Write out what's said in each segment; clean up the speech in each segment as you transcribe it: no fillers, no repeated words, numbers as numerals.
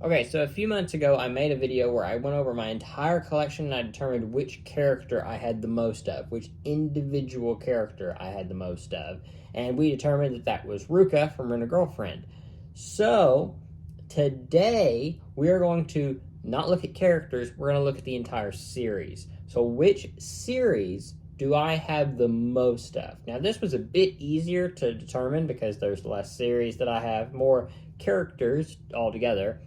Okay, so a few months ago, I made a video where I went over my entire collection and I determined which character I had the most of, which individual character I had the most of. And we determined that that was Ruka from Rent a Girlfriend. So, today, we are going to not look at characters, we're going to look at the entire series. So, which series do I have the most of? Now, this was a bit easier to determine because there's less series that I have, more characters altogether.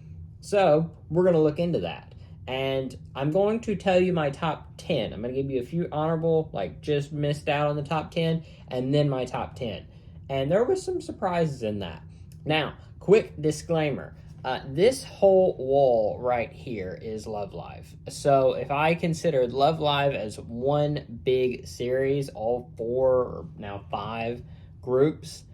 So we're going to look into that. And I'm going to tell you my top 10. I'm going to give you a few honorable, like just missed out on the top 10, and then my top 10. And there was some surprises in that. Now, quick disclaimer. This whole wall right here is Love Live. So if I considered Love Live as one big series, all four or now five groups,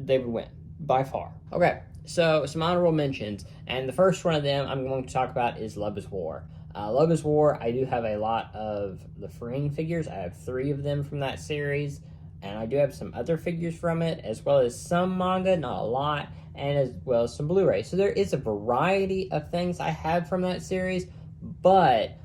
they would win by far. Okay, so some honorable mentions, and the first one of them I'm going to talk about is Love is War. Love is War, I do have a lot of the Freeing figures. I have 3 of them from that series, and I do have some other figures from it, as well as some manga, not a lot, and as well as some Blu-ray. So there is a variety of things I have from that series, but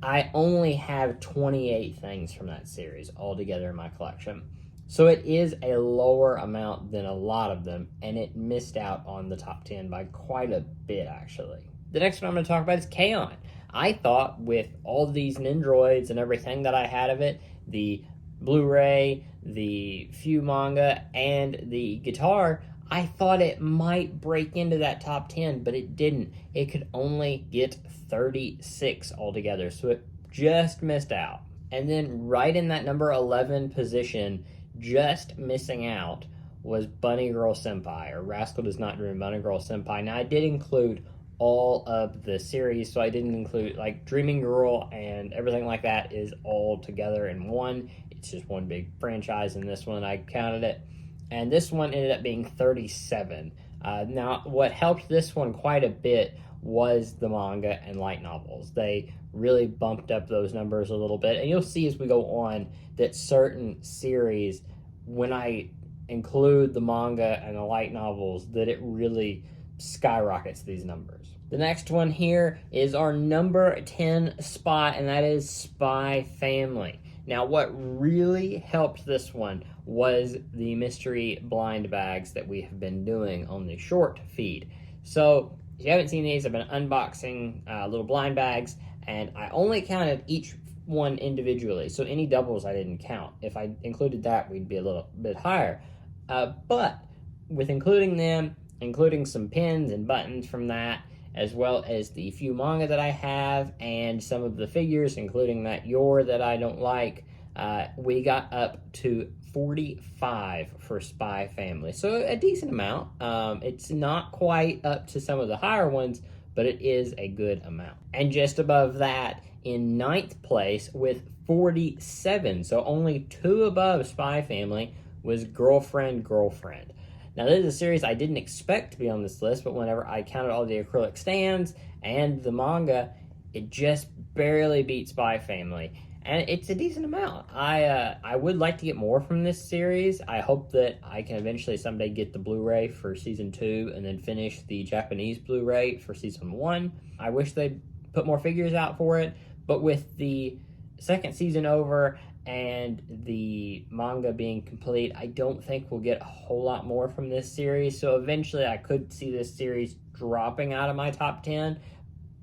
I only have 28 things from that series altogether in my collection. So it is a lower amount than a lot of them, and it missed out on the top 10 by quite a bit, actually. The next one I'm going to talk about is K-On! I thought with all these Nendoroids and everything that I had of it, the Blu-ray, the few manga, and the guitar, I thought it might break into that top 10, but it didn't. It could only get 36 altogether, so it just missed out. And then right in that number 11 position, just missing out, was Bunny Girl Senpai, or Rascal Does Not Dream Bunny Girl Senpai. Now, I did include all of the series, so I didn't include, like, Dreaming Girl and everything like that is all together in one. It's just one big franchise, and this one I counted it. And this one ended up being 37. Now, what helped this one quite a bit was the manga and light novels. They really bumped up those numbers a little bit. And you'll see as we go on that certain series, when I include the manga and the light novels, that it really skyrockets these numbers. The next one here is our number 10 spot, and that is Spy Family. Now, what really helped this one was the mystery blind bags that we have been doing on the short feed. So, if you haven't seen these, I've been unboxing little blind bags, and I only counted each one individually. So, any doubles I didn't count. If I included that, we'd be a little bit higher. But with including them, including some pins and buttons from that, as well as the few manga that I have and some of the figures, including that Yor that I don't like, we got up to 45 for Spy Family. So a decent amount. It's not quite up to some of the higher ones, but it is a good amount. And just above that, in 9th place with 47, so only 2 above Spy Family, was Girlfriend, Girlfriend. Now, this is a series I didn't expect to be on this list, but whenever I counted all the acrylic stands and the manga, it just barely beat Spy Family. And it's a decent amount. I would like to get more from this series. I hope that I can eventually someday get the Blu-ray for Season 2 and then finish the Japanese Blu-ray for Season 1. I wish they'd put more figures out for it, but with the second season over and the manga being complete, I don't think we'll get a whole lot more from this series. So eventually I could see this series dropping out of my top 10.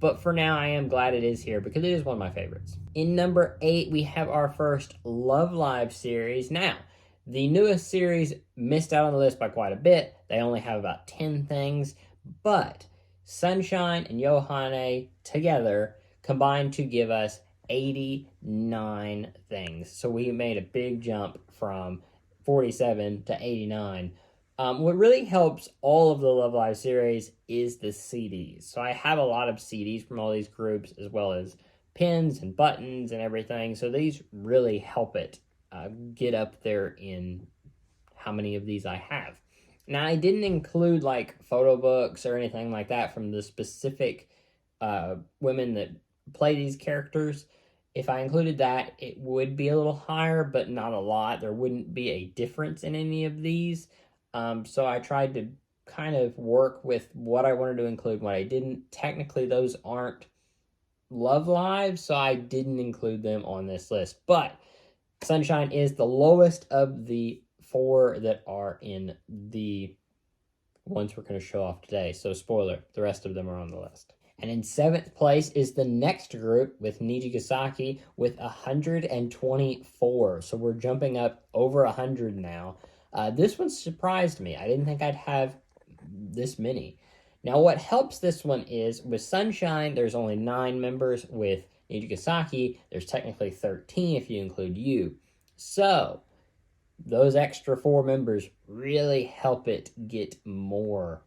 But for now, I am glad it is here because it is one of my favorites. In number 8, we have our first Love Live series. Now, the newest series missed out on the list by quite a bit. They only have about 10 things. But Sunshine and Yohane together combined to give us 89 things. So we made a big jump from 47 to 89. What really helps all of the Love Live series is the CDs. So I have a lot of CDs from all these groups, as well as pins and buttons and everything. So these really help it get up there in how many of these I have. Now, I didn't include like photo books or anything like that from the specific women that play these characters. If I included that, it would be a little higher, but not a lot. There wouldn't be a difference in any of these. So I tried to kind of work with what I wanted to include, what I didn't. Technically, those aren't Love Live, so I didn't include them on this list. But Sunshine is the lowest of the 4 that are in the ones we're going to show off today. So spoiler, the rest of them are on the list. And in 7th place is the next group with Nijigasaki with 124. So we're jumping up over 100 now. This one surprised me. I didn't think I'd have this many. Now, what helps this one is with Sunshine, there's only 9 members. With Nijigasaki, there's technically 13 if you include you. So those extra 4 members really help it get more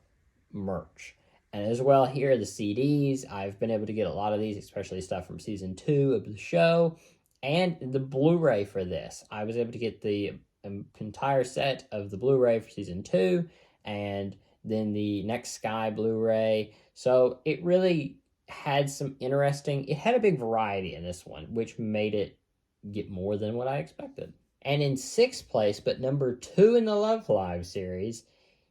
merch. And as well here, the CDs, I've been able to get a lot of these, especially stuff from season 2 of the show, and the Blu-ray for this. I was able to get the entire set of the Blu-ray for season 2, and then the Next Sky Blu-ray. So it really had some it had a big variety in this one, which made it get more than what I expected. And in 6th place, but number 2 in the Love Live series,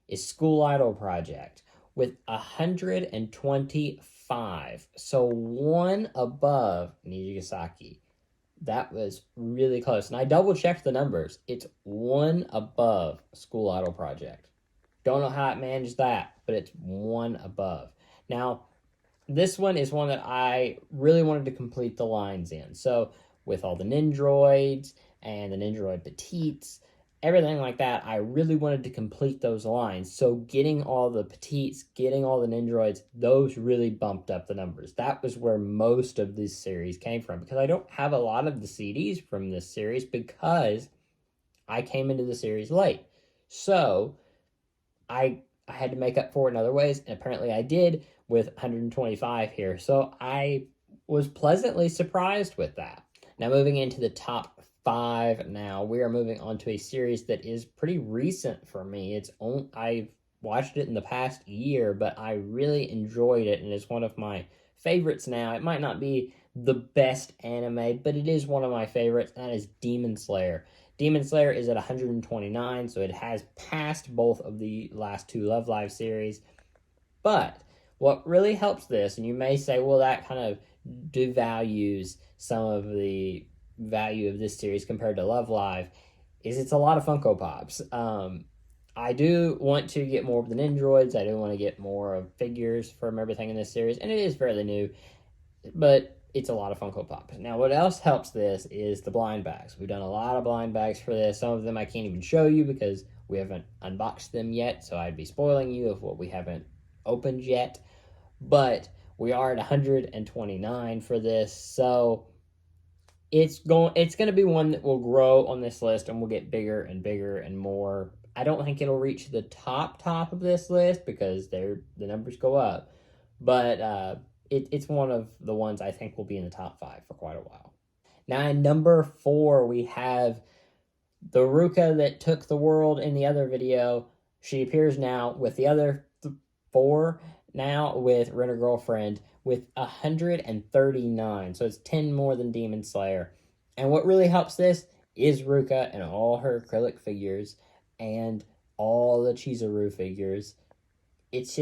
is School Idol Project with 125. So 1 above Nijigasaki. That was really close. And I double-checked the numbers. It's 1 above School Idol Project. Don't know how it managed that, but it's 1 above. Now, this one is one that I really wanted to complete the lines in. So with all the Nindroids and the Nindroid Petites, everything like that, I really wanted to complete those lines. So getting all the Petites, getting all the Nindroids, those really bumped up the numbers. That was where most of this series came from, because I don't have a lot of the CDs from this series because I came into the series late. So I had to make up for it in other ways, and apparently I did with 125 here. So I was pleasantly surprised with that. Now moving into the top 5 now, we are moving on to a series that is pretty recent for me. I've watched it in the past year, but I really enjoyed it, and it's one of my favorites now. It might not be the best anime, but it is one of my favorites, and that is Demon Slayer. Demon Slayer is at 129, so it has passed both of the last 2 Love Live series. But what really helps this, and you may say, well, that kind of devalues some of the value of this series compared to Love Live, is it's a lot of Funko Pops. I do want to get more of the Nindroids. I do want to get more of figures from everything in this series, and it is fairly new, but it's a lot of Funko Pops. Now, what else helps this is the blind bags. We've done a lot of blind bags for this. Some of them I can't even show you because we haven't unboxed them yet, so I'd be spoiling you of what we haven't opened yet. But we are at 129 for this, so it's going to be one that will grow on this list and will get bigger and bigger and more. I don't think it'll reach the top of this list because the numbers go up, but it's one of the ones I think will be in the top 5 for quite a while. Now, in number 4, we have the Ruka that took the world in the other video. She appears now with the other 4, now with Rent-A-Girlfriend, with 139. So it's 10 more than Demon Slayer. And what really helps this is Ruka and all her acrylic figures and all the Chizuru figures. It's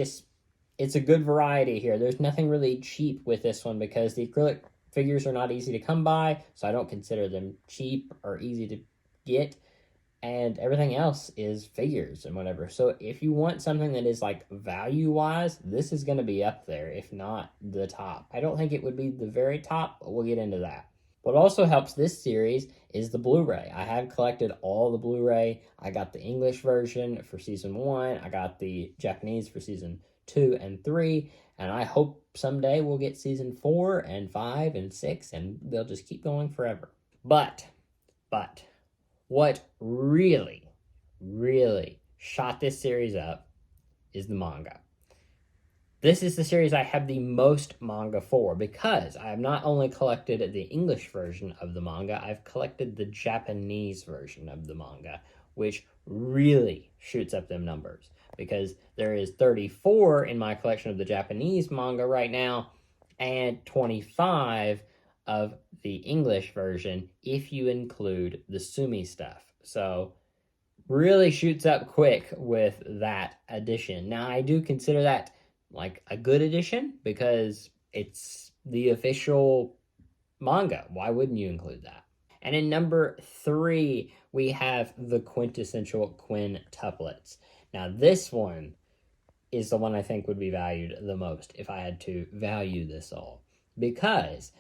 a good variety here. There's nothing really cheap with this one because the acrylic figures are not easy to come by, so I don't consider them cheap or easy to get. And everything else is figures and whatever. So if you want something that is like value-wise, this is going to be up there, if not the top. I don't think it would be the very top, but we'll get into that. What also helps this series is the Blu-ray. I have collected all the Blu-ray. I got the English version for season 1. I got the Japanese for season 2 and 3. And I hope someday we'll get season 4 and 5 and 6, and they'll just keep going forever. But, what really, really shot this series up is the manga. This is the series I have the most manga for because I have not only collected the English version of the manga, I've collected the Japanese version of the manga, which really shoots up them numbers because there is 34 in my collection of the Japanese manga right now and 25 of the English version if you include the Sumi stuff. So really shoots up quick with that addition. Now, I do consider that like a good addition because it's the official manga. Why wouldn't you include that? And in number 3, we have the quintessential quintuplets. Now, this one is the one I think would be valued the most if I had to value this all. Because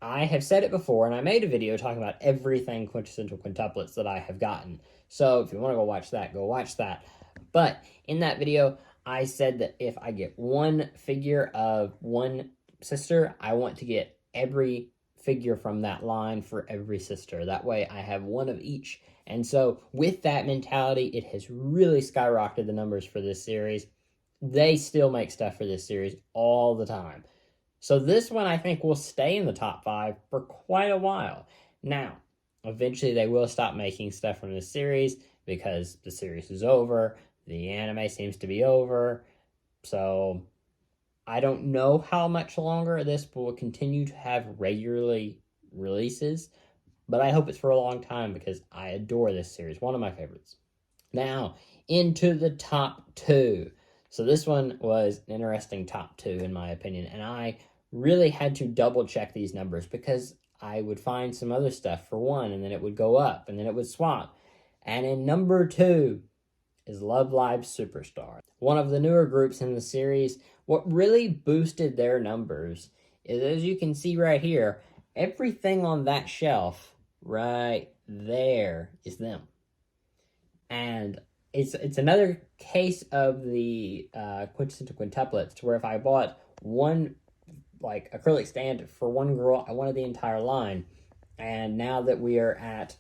I have said it before, and I made a video talking about everything quintessential quintuplets that I have gotten. So if you want to go watch that, go watch that. But in that video, I said that if I get one figure of one sister, I want to get every figure from that line for every sister. That way I have one of each. And so with that mentality, it has really skyrocketed the numbers for this series. They still make stuff for this series all the time. So this one I think will stay in the top 5 for quite a while. Now, eventually they will stop making stuff from this series because the series is over. The anime seems to be over. So I don't know how much longer this will continue to have regularly releases, but I hope it's for a long time because I adore this series. One of my favorites. Now, into the top 2. So this one was an interesting top 2 in my opinion, and I really had to double check these numbers because I would find some other stuff for one, and then it would go up, and then it would swap. And in number 2 is Love Live Superstar. One of the newer groups in the series. What really boosted their numbers is, as you can see right here, everything on that shelf right there is them. And it's another case of the quintessential quintuplets, to where if I bought one like acrylic stand for one girl, I wanted the entire line. And now that we are at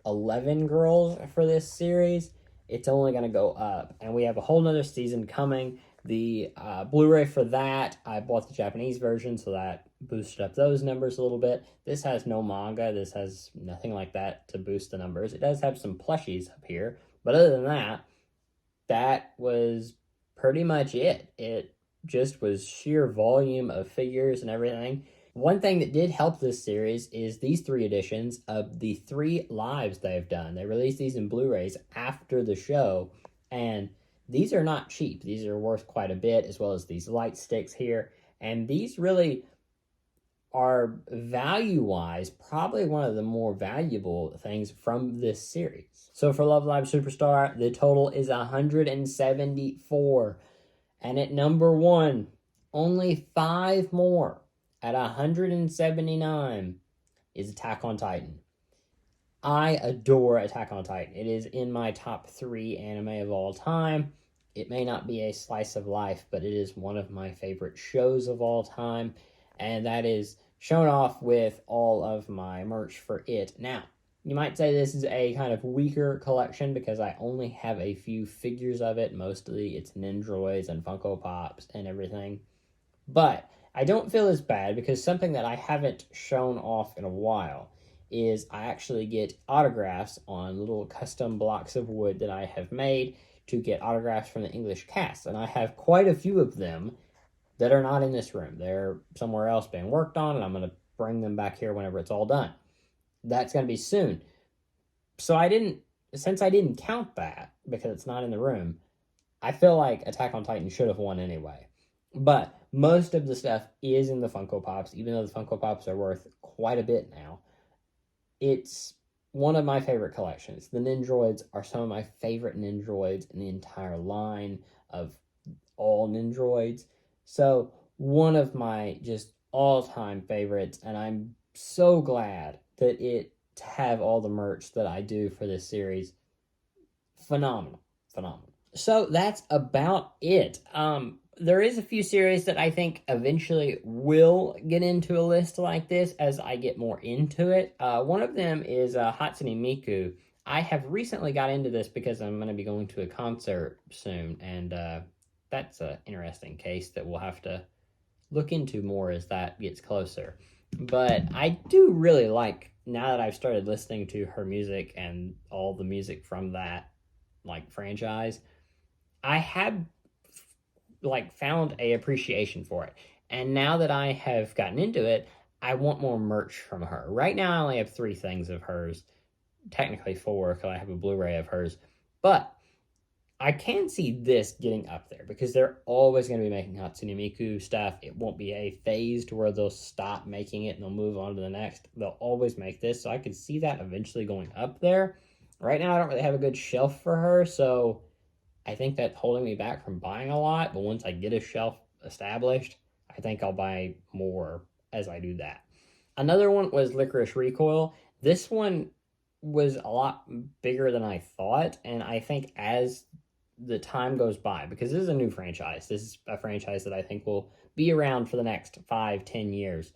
11 girls for this series, it's only going to go up. And we have a whole nother season coming. The Blu-ray for that, I bought the Japanese version, so that boosted up those numbers a little bit. This has no manga. This has nothing like that to boost the numbers. It does have some plushies up here. But other than that, that was pretty much it. It just was sheer volume of figures and everything. One thing that did help this series is these 3 editions of the 3 lives they've done. They released these in Blu-rays after the show, and these are not cheap. These are worth quite a bit, as well as these light sticks here. And these really are, value-wise, probably one of the more valuable things from this series. So for Love Live Superstar, the total is 174. And at number 1, only 5 more at 179 is Attack on Titan. I adore Attack on Titan. It is in my top 3 anime of all time. It may not be a slice of life, but it is one of my favorite shows of all time. And that is shown off with all of my merch for it. Now, you might say this is a kind of weaker collection because I only have a few figures of it. Mostly it's Nendoroids and Funko Pops and everything. But I don't feel as bad because something that I haven't shown off in a while is I actually get autographs on little custom blocks of wood that I have made to get autographs from the English cast. And I have quite a few of them that are not in this room. They're somewhere else being worked on, and I'm going to bring them back here whenever it's all done. That's going to be soon. So since I didn't count that because it's not in the room, I feel like Attack on Titan should have won anyway. But most of the stuff is in the Funko Pops, even though the Funko Pops are worth quite a bit now. It's one of my favorite collections. The Nendoroids are some of my favorite Nendoroids in the entire line of all Nendoroids. So one of my just all-time favorites, and I'm so glad that it to have all the merch that I do for this series. Phenomenal. So that's about it. There is a few series that I think eventually will get into a list like this as I get more into it. One of them is Hatsune Miku. I have recently got into this because I'm going to be going to a concert soon, and that's an interesting case that we'll have to look into more as that gets closer. But I do really like, now that I've started listening to her music and all the music from that franchise, I have found a appreciation for it. And now that I have gotten into it, I want more merch from her. Right now I only have 3 things of hers, technically 4 because I have a Blu-ray of hers, But I can see this getting up there because they're always going to be making Hatsune Miku stuff. It won't be a phase to where they'll stop making it and they'll move on to the next. They'll always make this, so I could see that eventually going up there. Right now, I don't really have a good shelf for her, so I think that's holding me back from buying a lot. But once I get a shelf established, I think I'll buy more as I do that. Another one was Licorice Recoil. This one was a lot bigger than I thought, and I think as the time goes by, because this is a new franchise, this is a franchise that I think will be around for the next 5-10 years,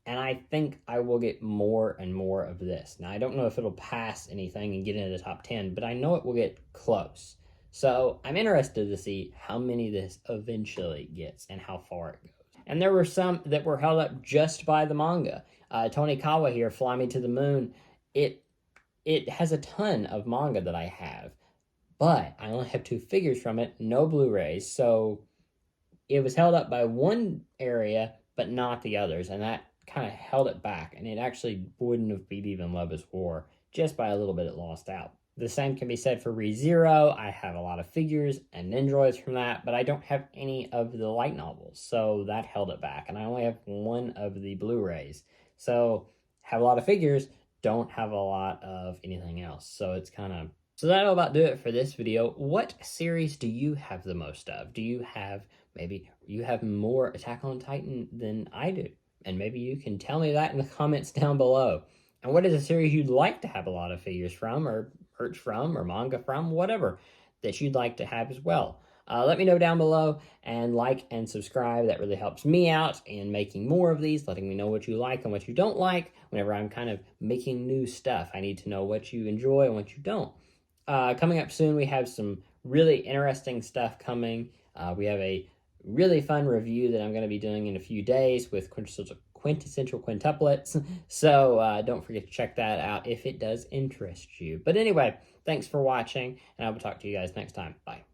and I think I will get more and more of this. Now, I don't know if it'll pass anything and get into the top 10, but I know it will get close. So I'm interested to see how many this eventually gets and how far it goes. And there were some that were held up just by the manga. Tonikawa here, Fly Me to the Moon, it has a ton of manga that I have, but I only have 2 figures from it, no Blu-rays, so it was held up by one area, but not the others, and that kind of held it back, and it actually wouldn't have beat even Love is War. Just by a little bit it lost out. The same can be said for ReZero. I have a lot of figures and Nendoroids from that, but I don't have any of the light novels, so that held it back, and I only have one of the Blu-rays. So, have a lot of figures, don't have a lot of anything else, so it's kind of... So that'll about do it for this video. What series do you have the most of? Do you have, maybe you have more Attack on Titan than I do? And maybe you can tell me that in the comments down below. And what is a series you'd like to have a lot of figures from, or merch from, or manga from, whatever, that you'd like to have as well. Let me know down below, and like and subscribe. That really helps me out in making more of these, letting me know what you like and what you don't like. Whenever I'm kind of making new stuff, I need to know what you enjoy and what you don't. Coming up soon, we have some really interesting stuff coming. We have a really fun review that I'm going to be doing in a few days with quintessential quintuplets. So don't forget to check that out if it does interest you. But anyway, thanks for watching, and I will talk to you guys next time. Bye.